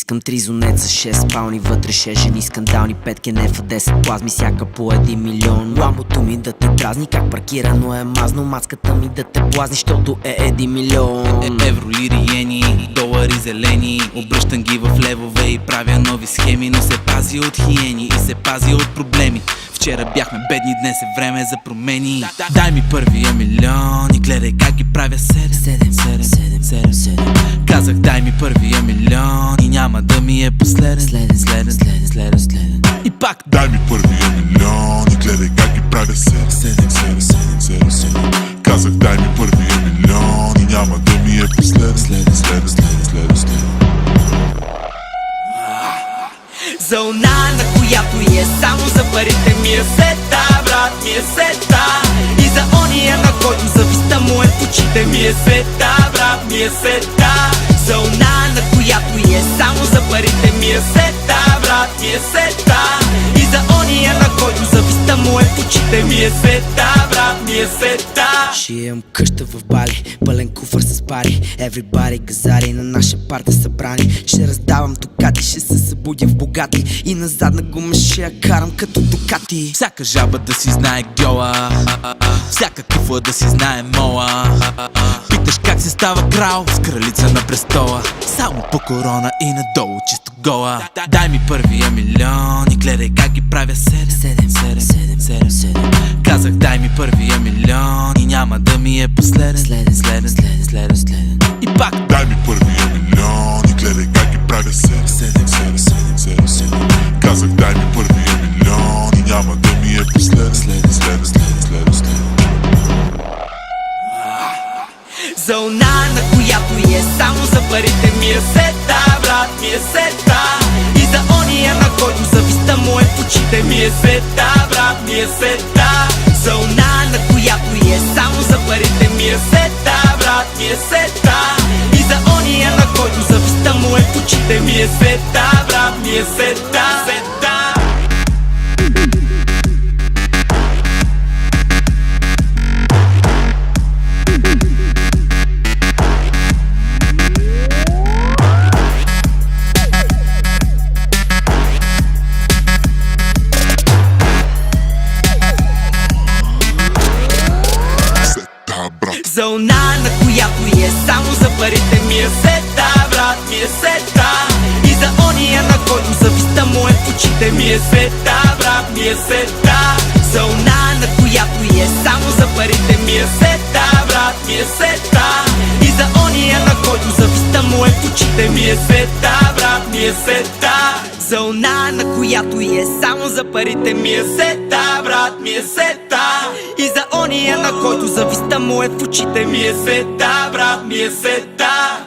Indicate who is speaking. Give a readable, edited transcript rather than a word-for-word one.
Speaker 1: Искам тризонет за 6 спални, вътре 6 жени скандални, 5 кенефа, 10 плазми, всяка по 1 милион. Ламбото ми да те дразни, как паркирано е мазно, маската ми да те блазни, щото е 1 милион.
Speaker 2: Евролири, йени, долари зелени, обръщам ги в левове и правя нови схеми, но се пази от хиени и се пази от проблеми. Вчера бяхме бедни, днес е време за промени. Дай ми първия милион и гледай как ги правя 7. Казах дай ми първия милион и няма да ми е последен. Следен. И пак
Speaker 3: дай ми първия милион и гледай как ги правя 7. Казах дай ми първия милион и няма да ми е последен.
Speaker 4: Зона, на която е само за парите ми е сета, брат ми е сета. И за ония, на който зависта му е в очите ми е сета, брат ми е сета. Зона, на която е само за парите ми е сета, брат ми е сета. И за ония, на който зависта му е в очите ми е сета, брат ми е сета.
Speaker 1: Ще имам къща в Бали, пълен куфър с пари, everybody газари на наша парта събрани. Ще раздавам токати, ще се събудя в богати и на задна гума ще я карам като Дукати.
Speaker 2: всяка жаба да си знае гьола, всяка куфа да си знае мола. Питаш как се става крал с кралица на престола, само по корона и надолу чисто гола. Дай ми първия милион и гледай как ги правя 7. Казах дай ми първия милион и няма да ми е последен. Следен. И пак
Speaker 3: дай ми първия милион и гледай как ги правя 7. Казах дай ми първия милион и няма да ми е последен.
Speaker 4: Зона, на която е само за парите ми е сета, брат ми е сета. И за ония, на който зависта му е в очите ми е сета, брат ми е сета. Зона, на която е само за парите ми е сета, брат ми е сета. И за ония, на който зависта му е в очите ми е сета, брат ми е сета. Зона, на която е само за парите ми е сета, брат ми е сета. И за ония, на който зависта му е в очите ми е сета, брат ми е сета. Зона, на която е само за парите ми е сета, брат ми е сета. И за ония, на който зависта му е в очите ми е сета, брат ми е сета. Зона, на която е само за парите ми е сета, брат ми е сета. И за ония, на който зависта му е в очите ми е сета, брат ми е сета.